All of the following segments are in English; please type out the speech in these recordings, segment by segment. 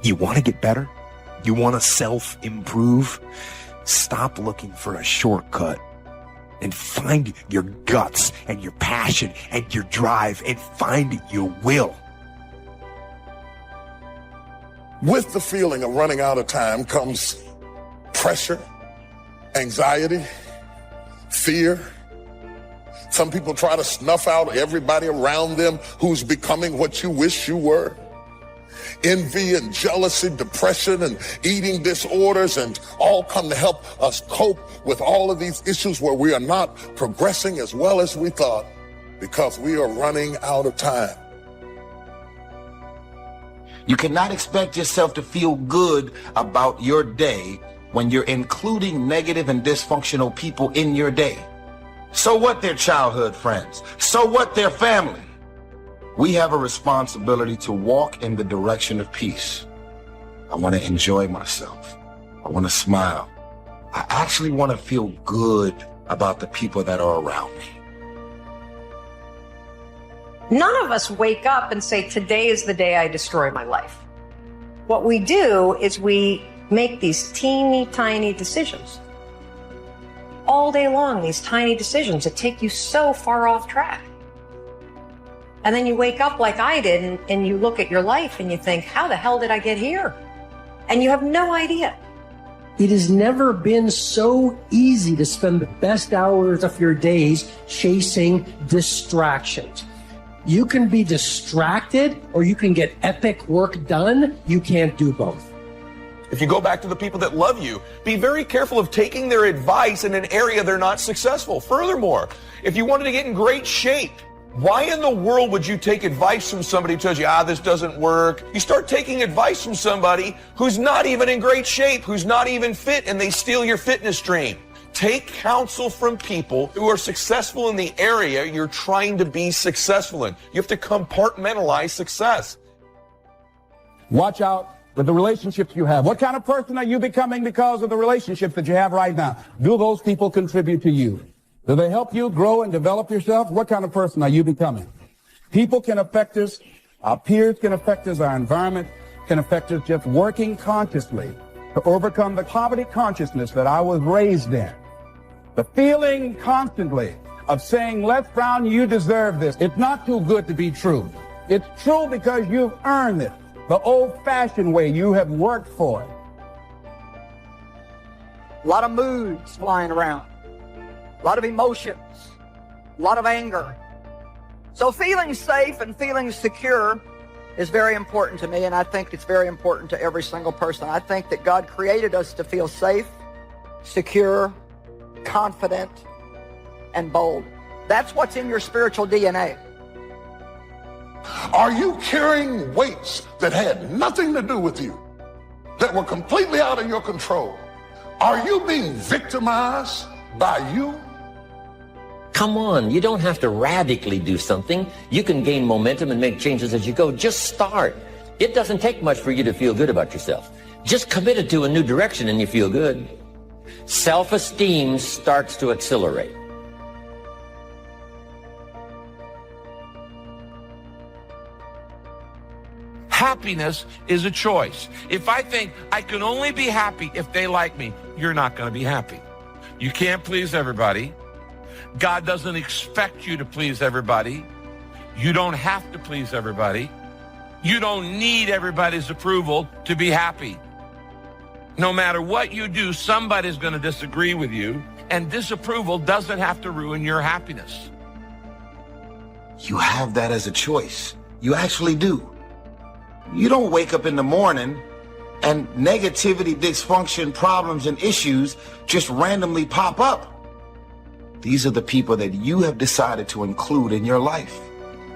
You want to get better? You want to self-improve? Stop looking for a shortcut and find your guts and your passion and your drive and find your will. With the feeling of running out of time comes pressure, anxiety, fear. Some people try to snuff out everybody around them who's becoming what you wish you were. Envy and jealousy, depression and eating disorders, and all come to help us cope with all of these issues where we are not progressing as well as we thought because we are running out of time. You cannot expect yourself to feel good about your day when you're including negative and dysfunctional people in your day. So what their childhood friends? So what their family? We have a responsibility to walk in the direction of peace. I want to enjoy myself. I want to smile. I actually want to feel good about the people that are around me. None of us wake up and say, today is the day I destroy my life. What we do is we make these teeny tiny decisions. All day long, these tiny decisions that take you so far off track. And then you wake up like I did and you look at your life and you think, how the hell did I get here? And you have no idea. It has never been so easy to spend the best hours of your days chasing distractions. You can be distracted or you can get epic work done. You can't do both. If you go back to the people that love you, be very careful of taking their advice in an area they're not successful. Furthermore, if you wanted to get in great shape, why in the world would you take advice from somebody who tells you, this doesn't work? You start taking advice from somebody who's not even in great shape, who's not even fit, and they steal your fitness dream. Take counsel from people who are successful in the area you're trying to be successful in. You have to compartmentalize success. Watch out with the relationships you have. What kind of person are you becoming because of the relationships that you have right now? Do those people contribute to you? Do they help you grow and develop yourself? What kind of person are you becoming? People can affect us. Our peers can affect us. Our environment can affect us. Just working consciously to overcome the poverty consciousness that I was raised in. The feeling constantly of saying, Les Brown, you deserve this. It's not too good to be true. It's true because you've earned it. The old-fashioned way. You have worked for it. A lot of moods flying around. A lot of emotions, a lot of anger. So feeling safe and feeling secure is very important to me, and I think it's very important to every single person. I think that God created us to feel safe, secure, confident, and bold. That's what's in your spiritual DNA. Are you carrying weights that had nothing to do with you, that were completely out of your control? Are you being victimized by you? Come on, you don't have to radically do something. You can gain momentum and make changes as you go. Just start. It doesn't take much for you to feel good about yourself. Just commit it to a new direction and you feel good. Self-esteem starts to accelerate. Happiness is a choice. If I think I can only be happy if they like me, you're not going to be happy. You can't please everybody. God doesn't expect you to please everybody. You don't have to please everybody. You don't need everybody's approval to be happy. No matter what you do, somebody's going to disagree with you, and disapproval doesn't have to ruin your happiness. You have that as a choice. You actually do. You don't wake up in the morning and negativity, dysfunction, problems, and issues just randomly pop up. These are the people that you have decided to include in your life.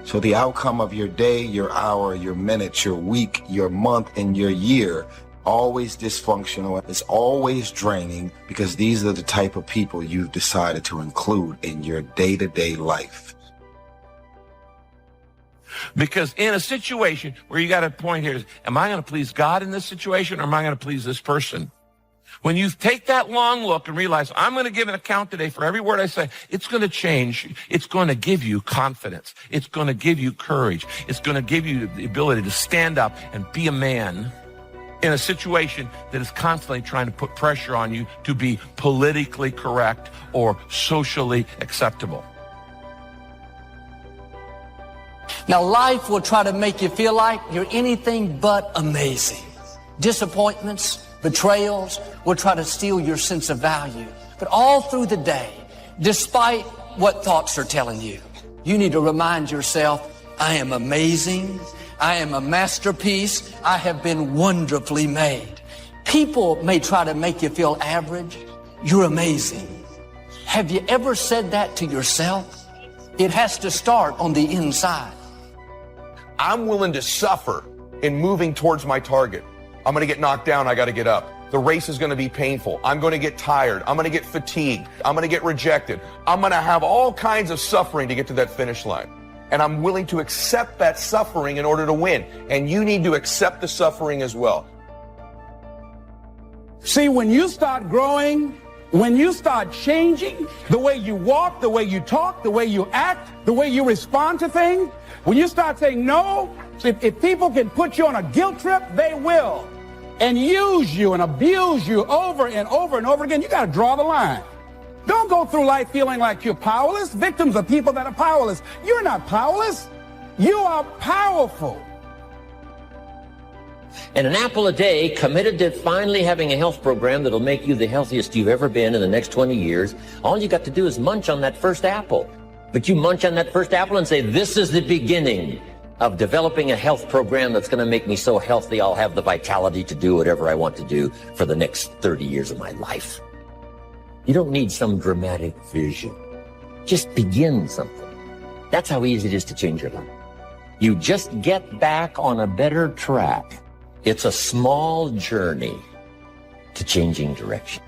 So the outcome of your day, your hour, your minute, your week, your month, and your year, always dysfunctional. It's always draining because these are the type of people you've decided to include in your day-to-day life. Because in a situation where you got a point here, am I going to please God in this situation or am I going to please this person? When you take that long look and realize, I'm going to give an account today for every word I say, it's going to change. It's going to give you confidence. It's going to give you courage. It's going to give you the ability to stand up and be a man in a situation that is constantly trying to put pressure on you to be politically correct or socially acceptable. Now, life will try to make you feel like you're anything but amazing. Disappointments, betrayals will try to steal your sense of value. But all through the day, despite what thoughts are telling you, you need to remind yourself, I am amazing. I am a masterpiece. I have been wonderfully made. People may try to make you feel average. You're amazing. Have you ever said that to yourself? It has to start on the inside. I'm willing to suffer in moving towards my target. I'm going to get knocked down. I got to get up. The race is going to be painful. I'm going to get tired. I'm going to get fatigued. I'm going to get rejected. I'm going to have all kinds of suffering to get to that finish line. And I'm willing to accept that suffering in order to win. And you need to accept the suffering as well. See, when you start growing, when you start changing the way you walk, the way you talk, the way you act, the way you respond to things, when you start saying no, if people can put you on a guilt trip, they will. And use you and abuse you over and over and over again, you got to draw the line. Don't go through life feeling like you're powerless. Victims are people that are powerless. You're not powerless. You are powerful. And an apple a day, committed to finally having a health program that'll make you the healthiest you've ever been in the next 20 years, all you got to do is munch on that first apple. But you munch on that first apple and say, this is the beginning of developing a health program that's going to make me so healthy I'll have the vitality to do whatever I want to do for the next 30 years of my life. You don't need some dramatic vision. Just begin something. That's how easy it is to change your life. You just get back on a better track. It's a small journey to changing direction.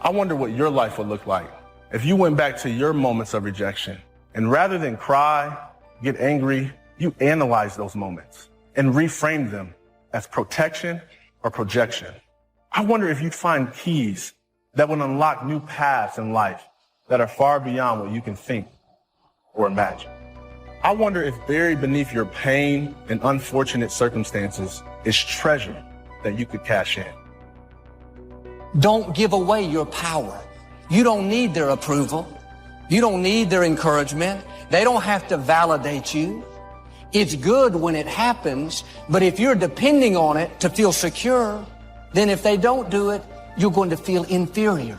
I wonder what your life would look like if you went back to your moments of rejection and rather than cry, get angry, you analyze those moments and reframe them as protection or projection. I wonder if you'd find keys that would unlock new paths in life that are far beyond what you can think or imagine. I wonder if buried beneath your pain and unfortunate circumstances is treasure that you could cash in. Don't give away your power. You don't need their approval. You don't need their encouragement. They don't have to validate you. It's good when it happens, but if you're depending on it to feel secure, then if they don't do it, you're going to feel inferior.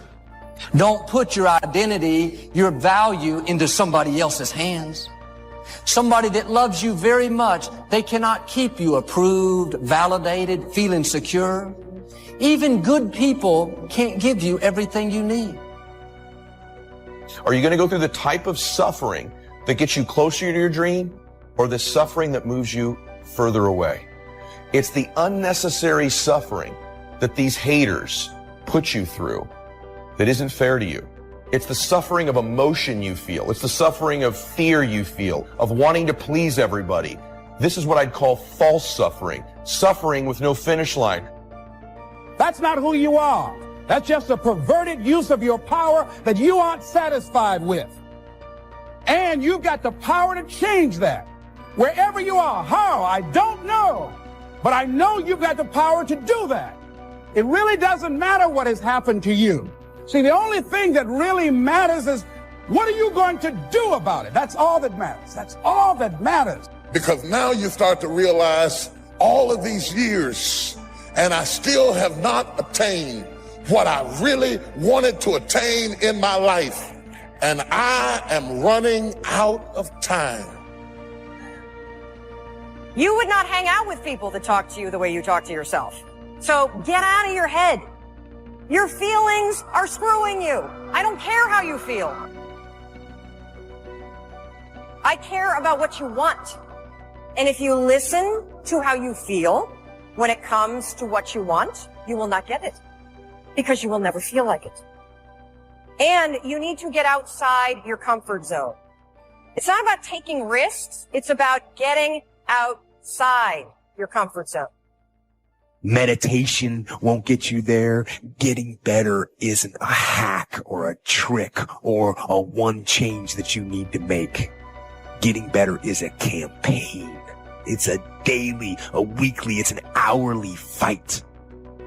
Don't put your identity, your value into somebody else's hands. Somebody that loves you very much, they cannot keep you approved, validated, feeling secure. Even good people can't give you everything you need. Are you going to go through the type of suffering that gets you closer to your dream or the suffering that moves you further away? It's the unnecessary suffering that these haters put you through that isn't fair to you. It's the suffering of emotion you feel. It's the suffering of fear you feel, of wanting to please everybody. This is what I'd call false suffering, suffering with no finish line. That's not who you are. That's just a perverted use of your power that you aren't satisfied with. And you've got the power to change that. Wherever you are, how, I don't know. But I know you've got the power to do that. It really doesn't matter what has happened to you. See, the only thing that really matters is what are you going to do about it? That's all that matters. That's all that matters. Because now you start to realize all of these years, and I still have not attained what I really wanted to attain in my life. And I am running out of time. You would not hang out with people that talk to you the way you talk to yourself. So get out of your head. Your feelings are screwing you. I don't care how you feel. I care about what you want. And if you listen to how you feel when it comes to what you want, you will not get it because you will never feel like it. And you need to get outside your comfort zone. It's not about taking risks. It's about getting outside your comfort zone. Meditation won't get you there. Getting better isn't a hack or a trick or a one change that you need to make. Getting better is a campaign. It's a daily, a weekly, it's an hourly fight.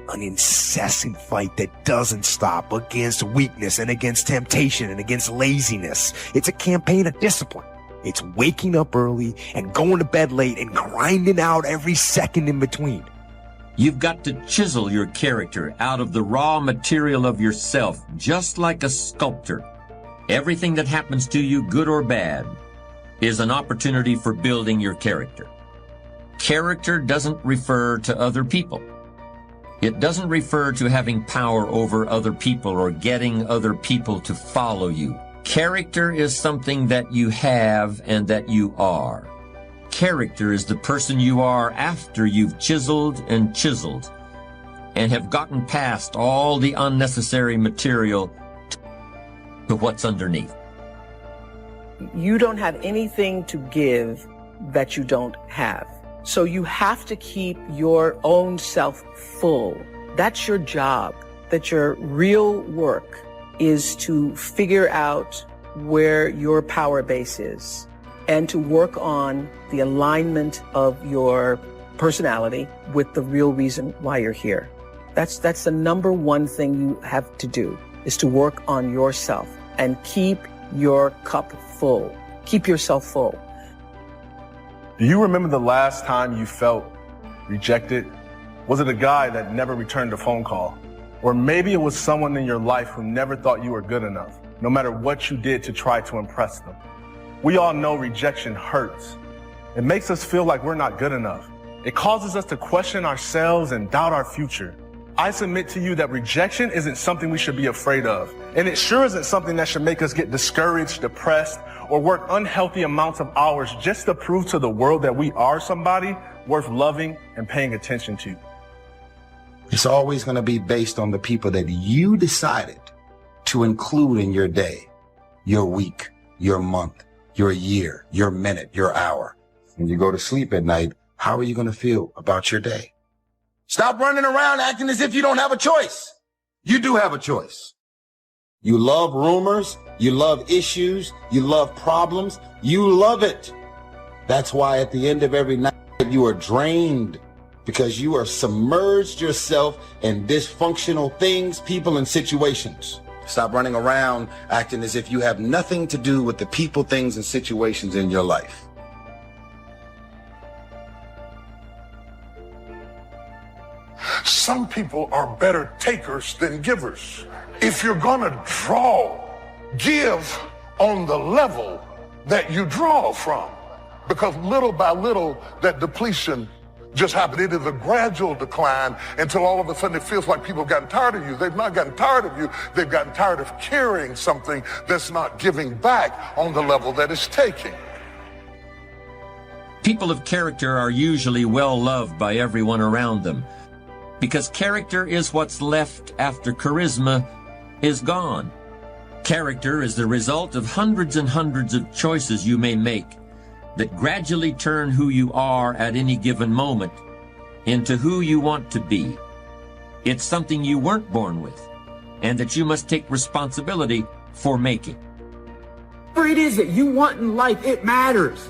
An incessant fight that doesn't stop against weakness and against temptation and against laziness. It's a campaign of discipline. It's waking up early and going to bed late and grinding out every second in between. You've got to chisel your character out of the raw material of yourself, just like a sculptor. Everything that happens to you, good or bad, is an opportunity for building your character. Character doesn't refer to other people. It doesn't refer to having power over other people or getting other people to follow you. Character is something that you have and that you are. Character is the person you are after you've chiseled and have gotten past all the unnecessary material to what's underneath. You don't have anything to give that you don't have. So you have to keep your own self full. That's your job. That your real work is to figure out where your power base is and to work on the alignment of your personality with the real reason why you're here. That's the number one thing you have to do, is to work on yourself and keep your cup full. Keep yourself full. Do you remember the last time you felt rejected? Was it a guy that never returned a phone call? Or maybe it was someone in your life who never thought you were good enough, no matter what you did to try to impress them. We all know rejection hurts. It makes us feel like we're not good enough. It causes us to question ourselves and doubt our future. I submit to you that rejection isn't something we should be afraid of. And it sure isn't something that should make us get discouraged, depressed, or work unhealthy amounts of hours just to prove to the world that we are somebody worth loving and paying attention to. It's always going to be based on the people that you decided to include in your day, your week, your month, your year, your minute, your hour. When you go to sleep at night, how are you going to feel about your day? Stop running around acting as if you don't have a choice. You do have a choice. You love rumors. You love issues. You love problems. You love it. That's why at the end of every night you are drained, because you are submerged yourself in dysfunctional things, people, and situations. Stop running around acting as if you have nothing to do with the people, things, and situations in your life. Some people are better takers than givers. If you're gonna give on the level that you draw from. Because little by little, that depletion just happened. It is a gradual decline until all of a sudden it feels like people have gotten tired of you. They've not gotten tired of you. They've gotten tired of carrying something that's not giving back on the level that it's taking. People of character are usually well loved by everyone around them, because character is what's left after charisma is gone. Character is the result of hundreds and hundreds of choices you may make that gradually turn who you are at any given moment into who you want to be. It's something you weren't born with, and that you must take responsibility for making. Whatever it is that you want in life, it matters.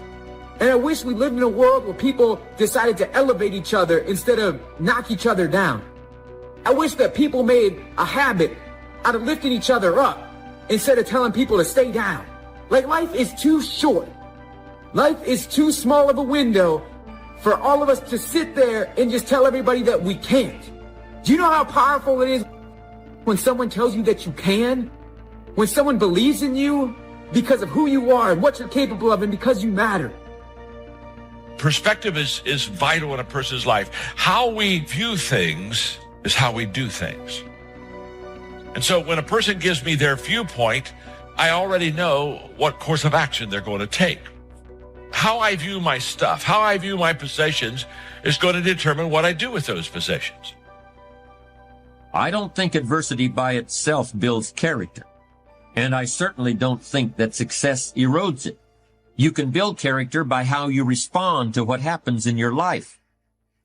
And I wish we lived in a world where people decided to elevate each other instead of knock each other down. I wish that people made a habit out of lifting each other up instead of telling people to stay down. Like, life is too short. Life is too small of a window for all of us to sit there and just tell everybody that we can't. Do you know how powerful it is when someone tells you that you can? When someone believes in you because of who you are and what you're capable of and because you matter. Perspective is vital in a person's life. How we view things is how we do things. And so when a person gives me their viewpoint, I already know what course of action they're going to take. How I view my stuff, how I view my possessions is going to determine what I do with those possessions. I don't think adversity by itself builds character, and I certainly don't think that success erodes it. You can build character by how you respond to what happens in your life.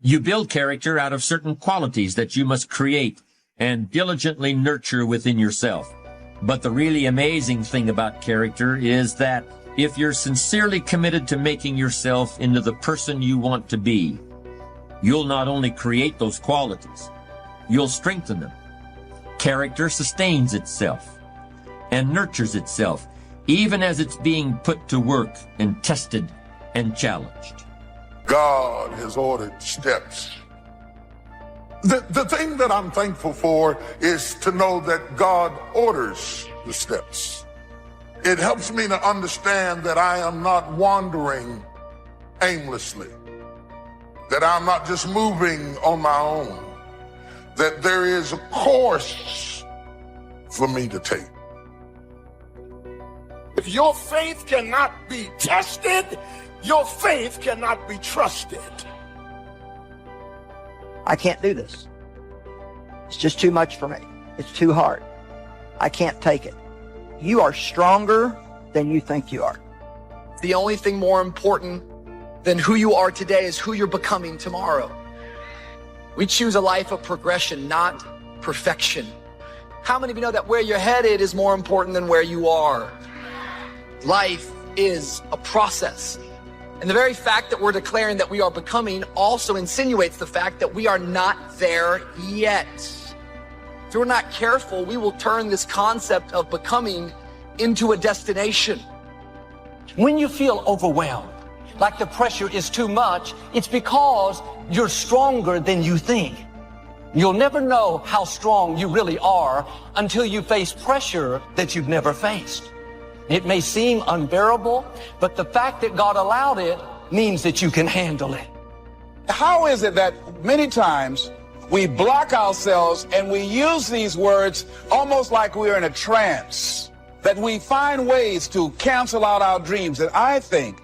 You build character out of certain qualities that you must create and diligently nurture within yourself. But the really amazing thing about character is that If you're sincerely committed to making yourself into the person you want to be, you'll not only create those qualities, you'll strengthen them. Character sustains itself and nurtures itself, even as it's being put to work and tested and challenged. God has ordered steps. The thing that I'm thankful for is to know that God orders the steps. It helps me to understand that I am not wandering aimlessly, that I'm not just moving on my own, that there is a course for me to take. If your faith cannot be tested, your faith cannot be trusted. I can't do this. It's just too much for me. It's too hard. I can't take it. You are stronger than you think you are. The only thing more important than who you are today is who you're becoming tomorrow. We choose a life of progression, not perfection. How many of you know that where you're headed is more important than where you are? Life is a process. And the very fact that we're declaring that we are becoming also insinuates the fact that we are not there yet. If we're not careful, we will turn this concept of becoming into a destination. When you feel overwhelmed, like the pressure is too much, it's because you're stronger than you think. You'll never know how strong you really are until you face pressure that you've never faced. It may seem unbearable, but the fact that God allowed it means that you can handle it. How is it that many times we block ourselves and we use these words almost like we're in a trance, that we find ways to cancel out our dreams? And I think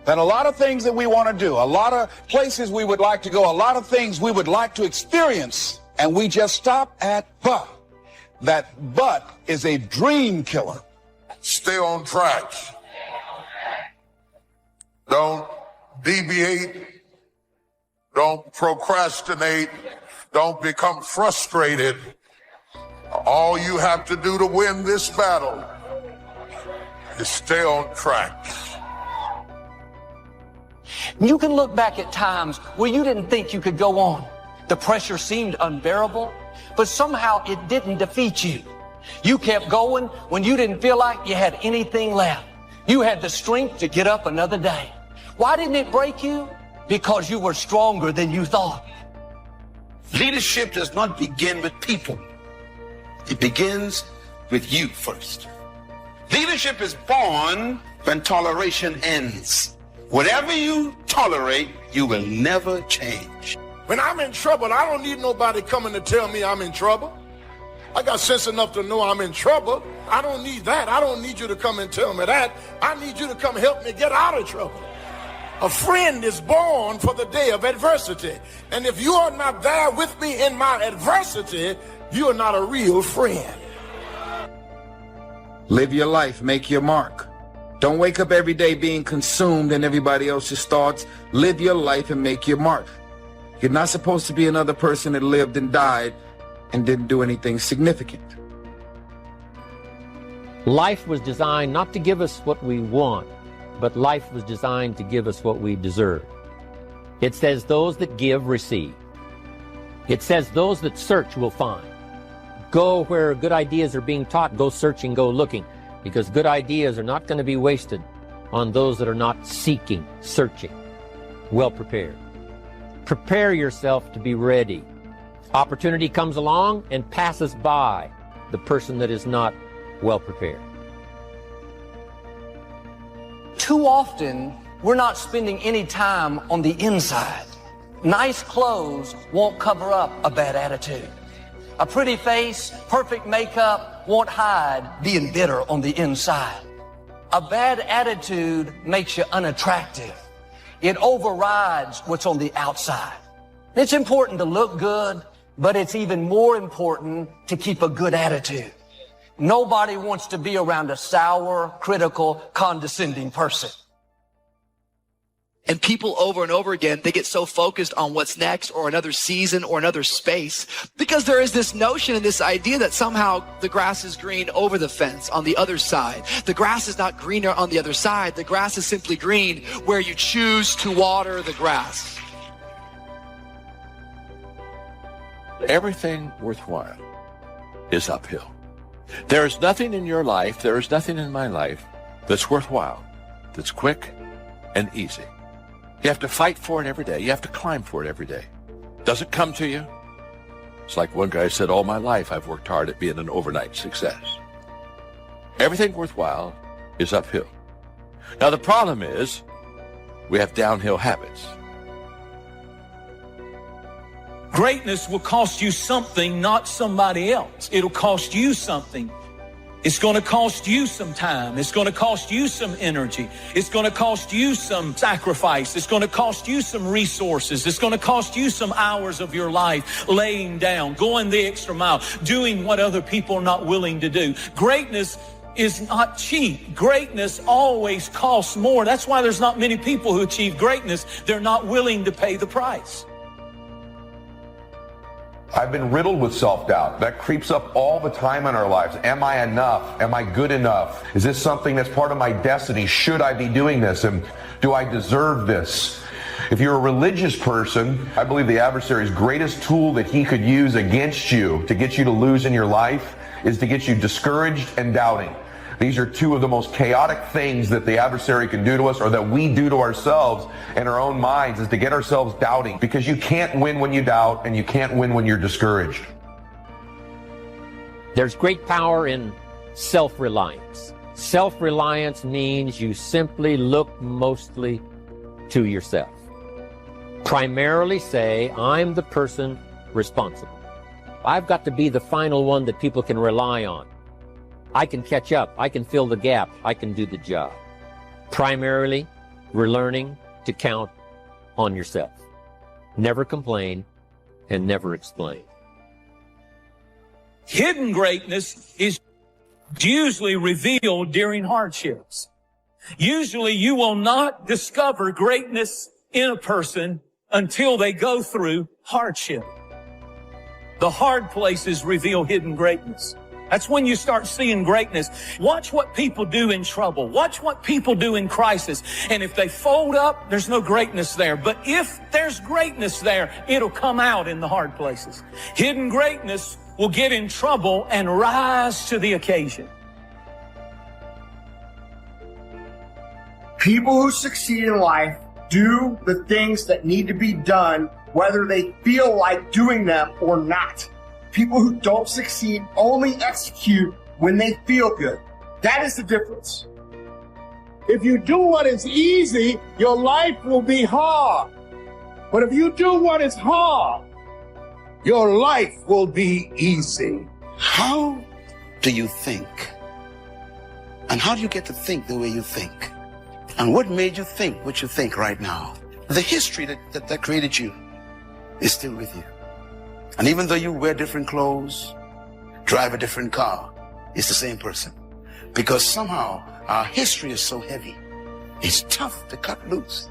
that a lot of things that we want to do, a lot of places we would like to go, a lot of things we would like to experience, and we just stop at but. That but is a dream killer. Stay on track. Don't deviate. Don't procrastinate. Don't become frustrated. All you have to do to win this battle is stay on track. You can look back at times where you didn't think you could go on. The pressure seemed unbearable, but somehow it didn't defeat you. You kept going when you didn't feel like you had anything left. You had the strength to get up another day. Why didn't it break you? Because you were stronger than you thought. Leadership does not begin with people. It begins with you first. Leadership is born when toleration ends. Whatever you tolerate, you will never change. When I'm in trouble, I don't need nobody coming to tell me I'm in trouble. I got sense enough to know I'm in trouble. I don't need that. I don't need you to come and tell me that. I need you to come help me get out of trouble. A friend is born for the day of adversity. And if you are not there with me in my adversity, you are not a real friend. Live your life, make your mark. Don't wake up every day being consumed in everybody else's thoughts. Live your life and make your mark. You're not supposed to be another person that lived and died and didn't do anything significant. Life was designed not to give us what we want, but life was designed to give us what we deserve. It says those that give, receive. It says those that search will find. Go where good ideas are being taught, go searching, go looking, because good ideas are not going to be wasted on those that are not seeking, searching, well prepared. Prepare yourself to be ready. Opportunity comes along and passes by the person that is not well prepared. Too often, we're not spending any time on the inside. Nice clothes won't cover up a bad attitude. A pretty face, perfect makeup won't hide being bitter on the inside. A bad attitude makes you unattractive. It overrides what's on the outside. It's important to look good, but it's even more important to keep a good attitude. Nobody wants to be around a sour, critical, condescending person. And people over and over again, they get so focused on what's next or another season or another space because there is this notion and this idea that somehow the grass is green over the fence on the other side. The grass is not greener on the other side. The grass is simply green where you choose to water the grass. Everything worthwhile is uphill. There is nothing in your life, there is nothing in my life that's worthwhile, that's quick and easy. You have to fight for it every day. You have to climb for it every day. Doesn't come to you. It's like one guy said, all my life I've worked hard at being an overnight success. Everything worthwhile is uphill. Now the problem is we have downhill habits. Greatness will cost you something, not somebody else. It'll cost you something. It's going to cost you some time. It's going to cost you some energy. It's going to cost you some sacrifice. It's going to cost you some resources. It's going to cost you some hours of your life laying down, going the extra mile, doing what other people are not willing to do. Greatness is not cheap. Greatness always costs more. That's why there's not many people who achieve greatness. They're not willing to pay the price. I've been riddled with self-doubt. That creeps up all the time in our lives. Am I enough? Am I good enough? Is this something that's part of my destiny? Should I be doing this? And do I deserve this? If you're a religious person, I believe the adversary's greatest tool that he could use against you to get you to lose in your life is to get you discouraged and doubting. These are two of the most chaotic things that the adversary can do to us, or that we do to ourselves in our own minds, is to get ourselves doubting, because you can't win when you doubt and you can't win when you're discouraged. There's great power in self-reliance. Self-reliance means you simply look mostly to yourself. Primarily say, I'm the person responsible. I've got to be the final one that people can rely on. I can catch up. I can fill the gap. I can do the job. Primarily, we're learning to count on yourself. Never complain and never explain. Hidden greatness is usually revealed during hardships. Usually you will not discover greatness in a person until they go through hardship. The hard places reveal hidden greatness. That's when you start seeing greatness. Watch what people do in trouble. Watch what people do in crisis. And if they fold up, there's no greatness there. But if there's greatness there, it'll come out in the hard places. Hidden greatness will get in trouble and rise to the occasion. People who succeed in life do the things that need to be done, whether they feel like doing them or not. People who don't succeed only execute when they feel good. That is the difference. If you do what is easy, your life will be hard. But if you do what is hard, your life will be easy. How do you think? And how do you get to think the way you think? And what made you think what you think right now? The history that created you is still with you. And even though you wear different clothes, drive a different car, it's the same person. Because somehow our history is so heavy, it's tough to cut loose.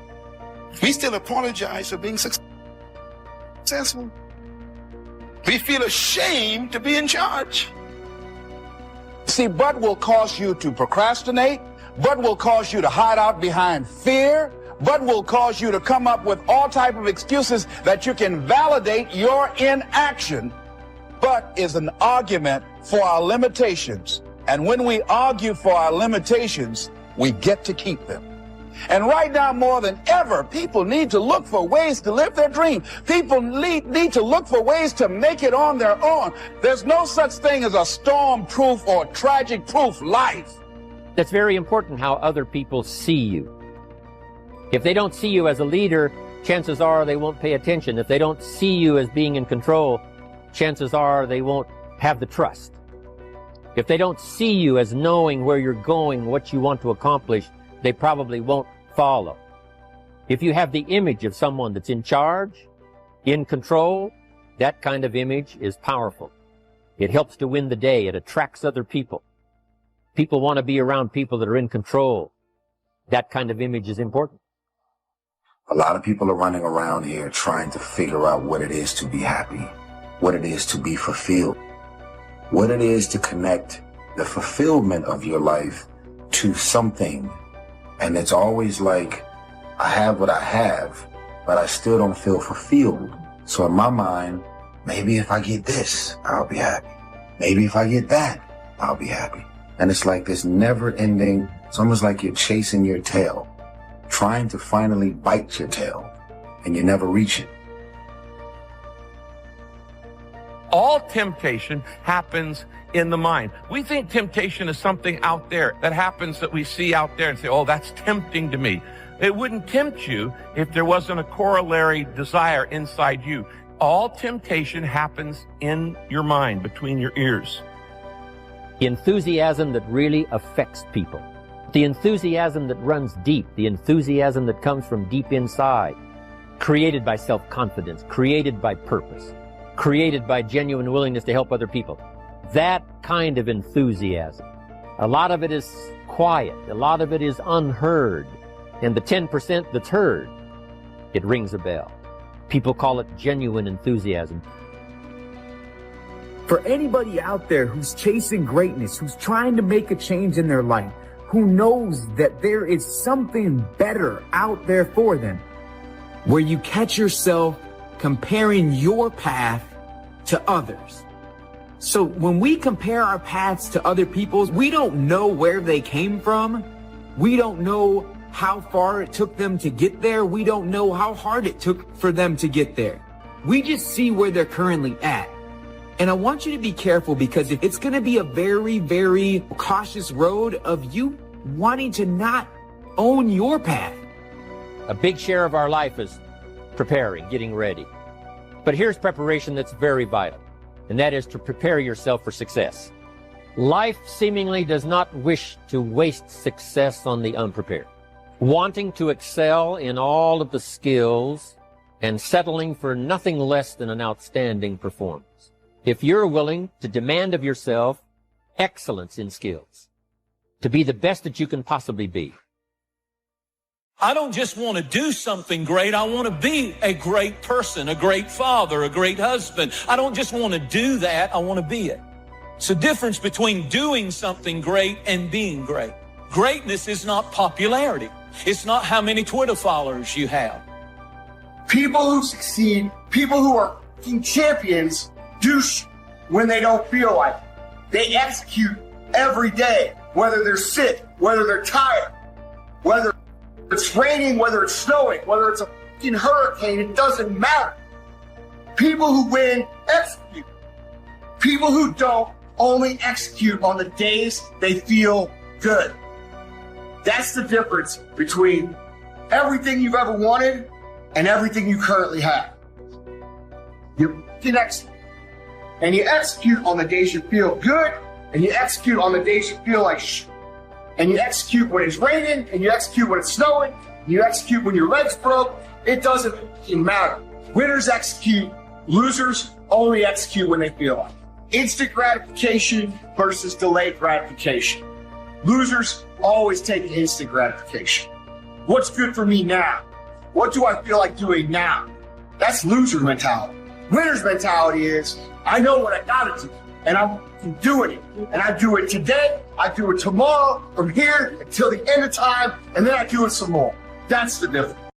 We still apologize for being successful. We feel ashamed to be in charge. See, but will cause you to procrastinate, but will cause you to hide out behind fear, but will cause you to come up with all type of excuses that you can validate your inaction. But is an argument for our limitations. And when we argue for our limitations, we get to keep them. And right now, more than ever, people need to look for ways to live their dream. People need to look for ways to make it on their own. There's no such thing as a storm-proof or tragic-proof life. That's very important how other people see you. If they don't see you as a leader, chances are they won't pay attention. If they don't see you as being in control, chances are they won't have the trust. If they don't see you as knowing where you're going, what you want to accomplish, they probably won't follow. If you have the image of someone that's in charge, in control, that kind of image is powerful. It helps to win the day. It attracts other people. People want to be around people that are in control. That kind of image is important. A lot of people are running around here trying to figure out what it is to be happy, what it is to be fulfilled, what it is to connect the fulfillment of your life to something. And it's always like, I have what I have, but I still don't feel fulfilled. So in my mind, maybe if I get this, I'll be happy. Maybe if I get that, I'll be happy. And it's like this never ending, it's almost like you're chasing your tail, trying to finally bite your tail, and you never reach it. All temptation happens in the mind. We think temptation is something out there that happens that we see out there and say, oh, that's tempting to me. It wouldn't tempt you if there wasn't a corollary desire inside you. All temptation happens in your mind, between your ears. The enthusiasm that really affects people. The enthusiasm that runs deep. The enthusiasm that comes from deep inside. Created by self-confidence. Created by purpose. Created by genuine willingness to help other people. That kind of enthusiasm. A lot of it is quiet. A lot of it is unheard. And the 10% that's heard, it rings a bell. People call it genuine enthusiasm. For anybody out there who's chasing greatness, who's trying to make a change in their life, who knows that there is something better out there for them, where you catch yourself comparing your path to others. So when we compare our paths to other people's, we don't know where they came from. We don't know how far it took them to get there. We don't know how hard it took for them to get there. We just see where they're currently at. And I want you to be careful, because it's going to be a very, very cautious road of you wanting to not own your path. A big share of our life is preparing, getting ready. But here's preparation that's very vital, and that is to prepare yourself for success. Life seemingly does not wish to waste success on the unprepared. Wanting to excel in all of the skills and settling for nothing less than an outstanding performance. If you're willing to demand of yourself excellence in skills, to be the best that you can possibly be. I don't just want to do something great. I want to be a great person, a great father, a great husband. I don't just want to do that. I want to be it. It's the difference between doing something great and being great. Greatness is not popularity. It's not how many Twitter followers you have. People who succeed, people who are champions, do when they don't feel like it. They execute every day, whether they're sick, whether they're tired, whether it's raining, whether it's snowing, whether it's a fucking hurricane, it doesn't matter. People who win execute. People who don't only execute on the days they feel good. That's the difference between everything you've ever wanted and everything you currently have. You can execute. And you execute on the days you feel good, and you execute on the days you feel like shit. And you execute when it's raining, and you execute when it's snowing, and you execute when your legs broke. It doesn't matter. Winners execute, losers only execute when they feel like it. Instant gratification versus delayed gratification. Losers always take instant gratification. What's good for me now? What do I feel like doing now? That's loser mentality. Winner's mentality is, I know what I gotta do, and I'm doing it. And I do it today, I do it tomorrow, from here until the end of time, and then I do it some more. That's the difference.